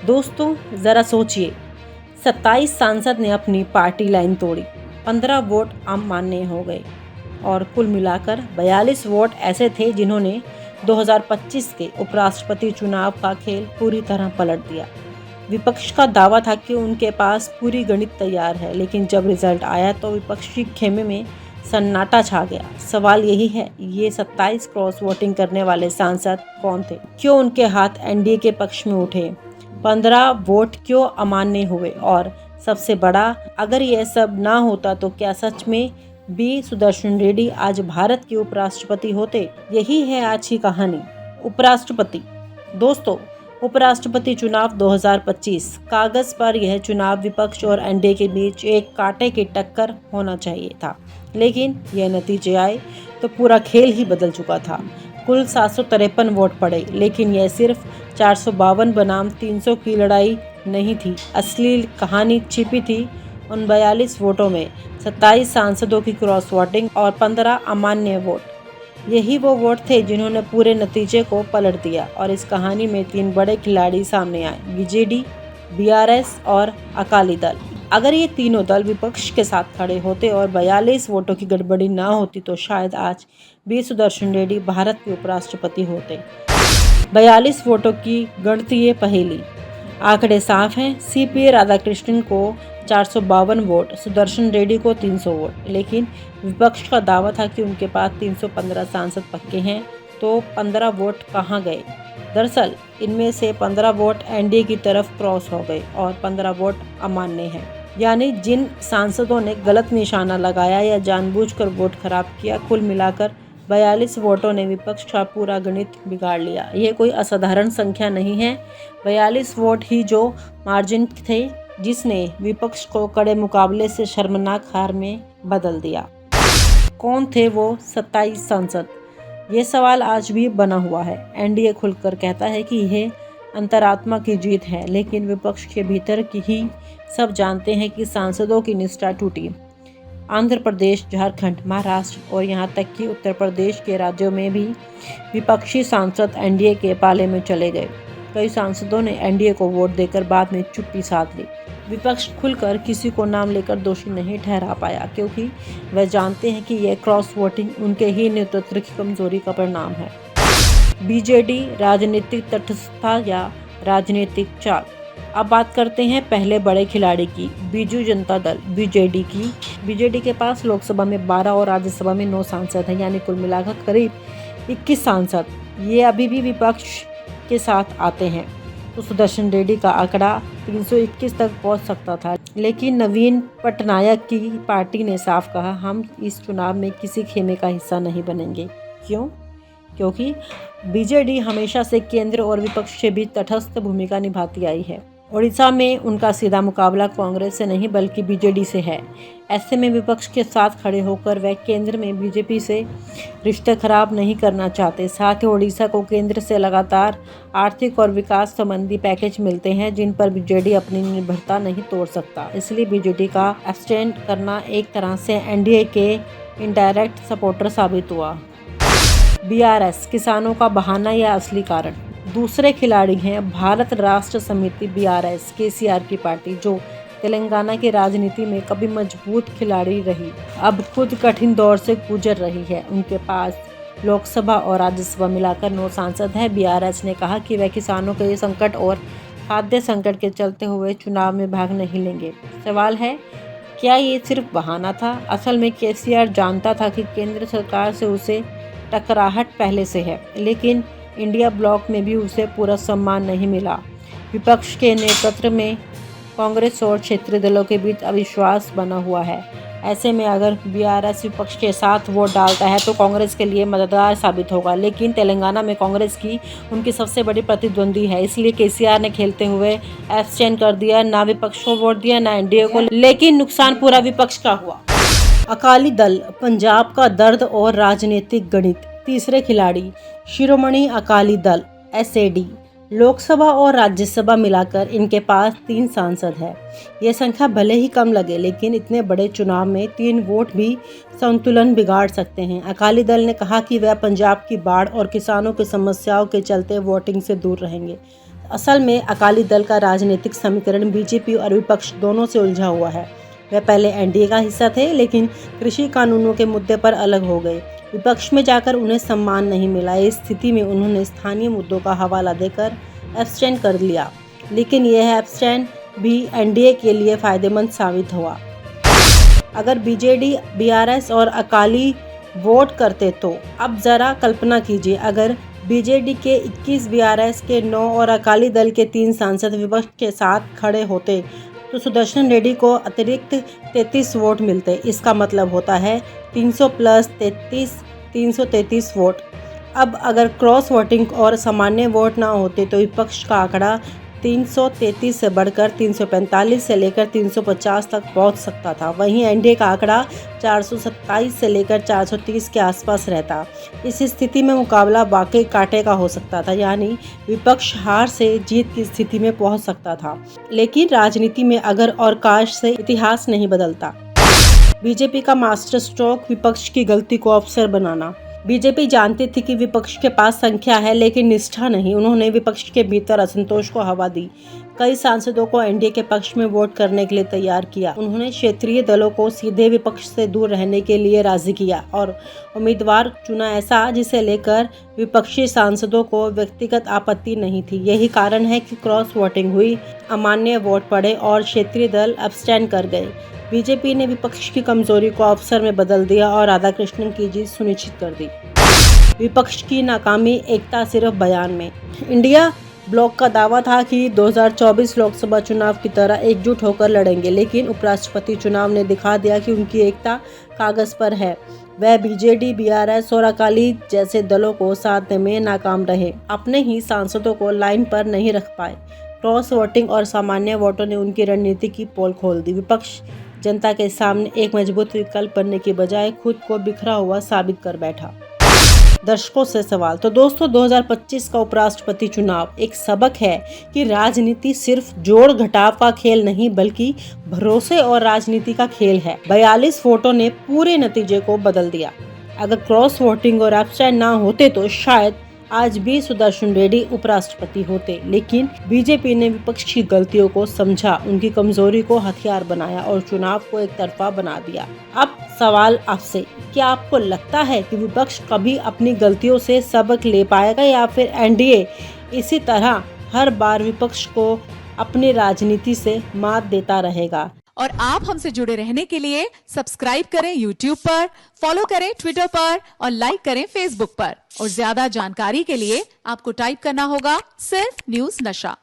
दोस्तों ज़रा सोचिए, 27 सांसद ने अपनी पार्टी लाइन तोड़ी, 15 वोट अमान्य हो गए और कुल मिलाकर 42 वोट ऐसे थे जिन्होंने 2025 के उपराष्ट्रपति चुनाव का खेल पूरी तरह पलट दिया। विपक्ष का दावा था कि उनके पास पूरी गणित तैयार है, लेकिन जब रिजल्ट आया तो विपक्षी खेमे में सन्नाटा छा गया। सवाल यही है, ये 27 क्रॉस वोटिंग करने वाले सांसद कौन थे? क्यों उनके हाथ एनडीए के पक्ष में उठे? 15 वोट क्यों अमान्य हुए? और सबसे बड़ा, अगर यह सब ना होता तो क्या सच में बी सुदर्शन रेड्डी आज भारत के उपराष्ट्रपति होते? यही है आज की कहानी। उपराष्ट्रपति। दोस्तों, उपराष्ट्रपति चुनाव 2025 कागज पर यह चुनाव विपक्ष और एनडीए के बीच एक कांटे की टक्कर होना चाहिए था, लेकिन यह नतीजे आए तो पूरा खेल ही बदल चुका था। कुल 753 वोट पड़े, लेकिन यह सिर्फ 452 बनाम 300 की लड़ाई नहीं थी। असली कहानी छिपी थी उन 42 वोटों में। 27 सांसदों की क्रॉस वोटिंग और 15 अमान्य वोट, यही वो वोट थे जिन्होंने पूरे नतीजे को पलट दिया। और इस कहानी में 3 बड़े खिलाड़ी सामने आए, बीजेडी, बीआरएस और अकाली दल। अगर ये तीनों दल विपक्ष के साथ खड़े होते और 42 वोटों की गड़बड़ी ना होती तो शायद आज बी सुदर्शन रेड्डी भारत के उपराष्ट्रपति होते। 42 वोटों की गणितीय पहेली। आंकड़े साफ हैं, सीपी राधाकृष्णन को 452 वोट, सुदर्शन रेड्डी को 300 वोट, लेकिन विपक्ष का दावा था कि उनके पास 315 सांसद पक्के हैं, तो 15 वोट कहां गए? दरअसल इनमें से 15 वोट एनडीए की तरफ क्रॉस हो गए और 15 वोट अमान्य हैं। यानी जिन सांसदों ने गलत निशाना लगाया या जानबूझकर वोट खराब किया, कुल मिलाकर 42 वोटों ने विपक्ष का पूरा गणित बिगाड़ लिया। यह कोई असाधारण संख्या नहीं है। 42 वोट ही जो मार्जिन थे जिसने विपक्ष को कड़े मुकाबले से शर्मनाक हार में बदल दिया। कौन थे वो 27 सांसद? ये सवाल आज भी बना हुआ है। एनडीए खुलकर कहता है कि यह अंतरात्मा की जीत है, लेकिन विपक्ष के भीतर की ही सब जानते हैं कि सांसदों की निष्ठा टूटी। आंध्र प्रदेश, झारखंड, महाराष्ट्र और यहाँ तक कि उत्तर प्रदेश के राज्यों में भी विपक्षी सांसद एनडीए के पाले में चले गए। कई सांसदों ने एनडीए को वोट देकर बाद में चुप्पी साध ली। विपक्ष खुलकर किसी को नाम लेकर दोषी नहीं ठहरा पाया, क्योंकि वह जानते हैं कि यह क्रॉस वोटिंग उनके ही नेतृत्व की कमजोरी का परिणाम है। बीजेडी, राजनीतिक तटस्थता या राजनीतिक चाल। अब बात करते हैं पहले बड़े खिलाड़ी की, बीजू जनता दल बीजेडी की। बीजेडी के पास लोकसभा में 12 और राज्यसभा में 9 सांसद हैं, यानी कुल मिलाकर करीब 21 सांसद। ये अभी भी विपक्ष के साथ आते हैं तो सुदर्शन रेड्डी का आंकड़ा 321 तक पहुंच सकता था, लेकिन नवीन पटनायक की पार्टी ने साफ कहा, हम इस चुनाव में किसी खेमे का हिस्सा नहीं बनेंगे। क्यों? क्योंकि बीजेडी हमेशा से केंद्र और विपक्ष के बीच तटस्थ भूमिका निभाती आई है। ओडिशा में उनका सीधा मुकाबला कांग्रेस से नहीं बल्कि बीजेडी से है। ऐसे में विपक्ष के साथ खड़े होकर वह केंद्र में बीजेपी से रिश्ते खराब नहीं करना चाहते। साथ ही ओडिशा को केंद्र से लगातार आर्थिक और विकास संबंधी पैकेज मिलते हैं, जिन पर बीजेडी अपनी निर्भरता नहीं तोड़ सकता। इसलिए बीजेडी का एब्सटेन करना एक तरह से एनडीए के इनडायरेक्ट सपोर्टर साबित हुआ। बीआरएस, किसानों का बहाना या असली कारण? दूसरे खिलाड़ी हैं भारत राष्ट्र समिति बीआरएस, केसीआर की पार्टी, जो तेलंगाना की राजनीति में कभी मजबूत खिलाड़ी रही, अब खुद कठिन दौर से गुजर रही है। उनके पास लोकसभा और राज्यसभा मिलाकर 9 सांसद हैं। बीआरएस ने कहा कि वह किसानों के संकट और खाद्य संकट के चलते हुए चुनाव में भाग नहीं लेंगे। सवाल है, क्या ये सिर्फ बहाना था? असल में केसीआर जानता था कि केंद्र सरकार से उसे टकराहट पहले से है, लेकिन इंडिया ब्लॉक में भी उसे पूरा सम्मान नहीं मिला। विपक्ष के नेतृत्व में कांग्रेस और क्षेत्रीय दलों के बीच अविश्वास बना हुआ है। ऐसे में अगर बीआरएस विपक्ष के साथ वोट डालता है तो कांग्रेस के लिए मददगार साबित होगा, लेकिन तेलंगाना में कांग्रेस की उनकी सबसे बड़ी प्रतिद्वंदी है। इसलिए केसीआर ने खेलते हुए एब्सटेन कर दिया, ना विपक्ष को वोट दिया ना एनडीए को, लेकिन नुकसान पूरा विपक्ष का हुआ। अकाली दल, पंजाब का दर्द और राजनीतिक गणित। तीसरे खिलाड़ी, शिरोमणि अकाली दल एसएडी, लोकसभा और राज्यसभा मिलाकर इनके पास 3 सांसद हैं। यह संख्या भले ही कम लगे, लेकिन इतने बड़े चुनाव में 3 वोट भी संतुलन बिगाड़ सकते हैं। अकाली दल ने कहा कि वह पंजाब की बाढ़ और किसानों की समस्याओं के चलते वोटिंग से दूर रहेंगे। असल में अकाली दल का राजनीतिक समीकरण बीजेपी और विपक्ष दोनों से उलझा हुआ है। वे पहले एनडीए का हिस्सा थे, लेकिन कृषि कानूनों के मुद्दे पर अलग हो गए। विपक्ष में जाकर उन्हें सम्मान नहीं मिला। इस स्थिति में उन्होंने स्थानीय मुद्दों का हवाला देकर एब्सटेन कर लिया, लेकिन यह एब्सटेन भी एनडीए के लिए फायदेमंद साबित हुआ। अगर बीजेडी, बीआरएस और अकाली वोट करते तो अब जरा कल्पना कीजिए, अगर बीजेडी के 21, बीआरएस के 9 और अकाली दल के 3 सांसद विपक्ष के साथ खड़े होते तो सुदर्शन रेड्डी को अतिरिक्त 33 वोट मिलते। इसका मतलब होता है 300 प्लस 33, 333 वोट। अब अगर क्रॉस वोटिंग और सामान्य वोट ना होते तो विपक्ष का आंकड़ा 333 से बढ़कर 345 से लेकर 350 तक पहुंच सकता था। वहीं एनडीए का आंकड़ा 427 से लेकर 430 के आसपास रहता। इस स्थिति में मुकाबला वाकई कांटे का हो सकता था, यानी विपक्ष हार से जीत की स्थिति में पहुंच सकता था। लेकिन राजनीति में अगर और काश से इतिहास नहीं बदलता। बीजेपी का मास्टर स्ट्रोक विपक्ष की गलती को अवसर बनाना। बीजेपी जानती थी कि विपक्ष के पास संख्या है, लेकिन निष्ठा नहीं। उन्होंने विपक्ष के भीतर असंतोष को हवा दी। कई सांसदों को एनडीए के पक्ष में वोट करने के लिए तैयार किया। उन्होंने क्षेत्रीय दलों को सीधे विपक्ष से दूर रहने के लिए राजी किया और उम्मीदवार चुना ऐसा जिसे लेकर विपक्षी सांसदों को व्यक्तिगत आपत्ति नहीं थी। यही कारण है कि क्रॉस वोटिंग हुई, अमान्य वोट पड़े और क्षेत्रीय दल अब्सटेन कर गए। बीजेपी ने विपक्ष की कमजोरी को अवसर में बदल दिया और राधाकृष्णन की जीत सुनिश्चित कर दी। विपक्ष की नाकामी एकता सिर्फ बयान में। इंडिया ब्लॉक का दावा था कि 2024 लोकसभा चुनाव की तरह एकजुट होकर लड़ेंगे, लेकिन उपराष्ट्रपति चुनाव ने दिखा दिया कि उनकी एकता कागज पर है। वह बीजेडी, बीआरएस और अकाली जैसे दलों को साधने में नाकाम रहे। अपने ही सांसदों को लाइन पर नहीं रख पाए। क्रॉस वोटिंग और सामान्य वोटों ने उनकी रणनीति की पोल खोल दी। विपक्ष जनता के सामने एक मजबूत विकल्प बनने की बजाय खुद को बिखरा हुआ साबित कर बैठा। दर्शकों से सवाल। तो दोस्तों, 2025 का उपराष्ट्रपति चुनाव एक सबक है कि राजनीति सिर्फ जोड़ घटाव का खेल नहीं, बल्कि भरोसे और राजनीति का खेल है। 42 वोटों ने पूरे नतीजे को बदल दिया। अगर क्रॉस वोटिंग और एब्सटेन ना होते तो शायद आज भी सुदर्शन रेड्डी उपराष्ट्रपति होते, लेकिन बीजेपी ने विपक्ष की गलतियों को समझा, उनकी कमजोरी को हथियार बनाया और चुनाव को एक तरफा बना दिया। अब सवाल आपसे, क्या आपको लगता है कि विपक्ष कभी अपनी गलतियों से सबक ले पाएगा या फिर एनडीए इसी तरह हर बार विपक्ष को अपनी राजनीति से मात देता रहेगा? और आप हमसे जुड़े रहने के लिए सब्सक्राइब करें YouTube पर, फॉलो करें Twitter पर और लाइक करें Facebook पर। और ज्यादा जानकारी के लिए आपको टाइप करना होगा सिर्फ न्यूज़ नशा।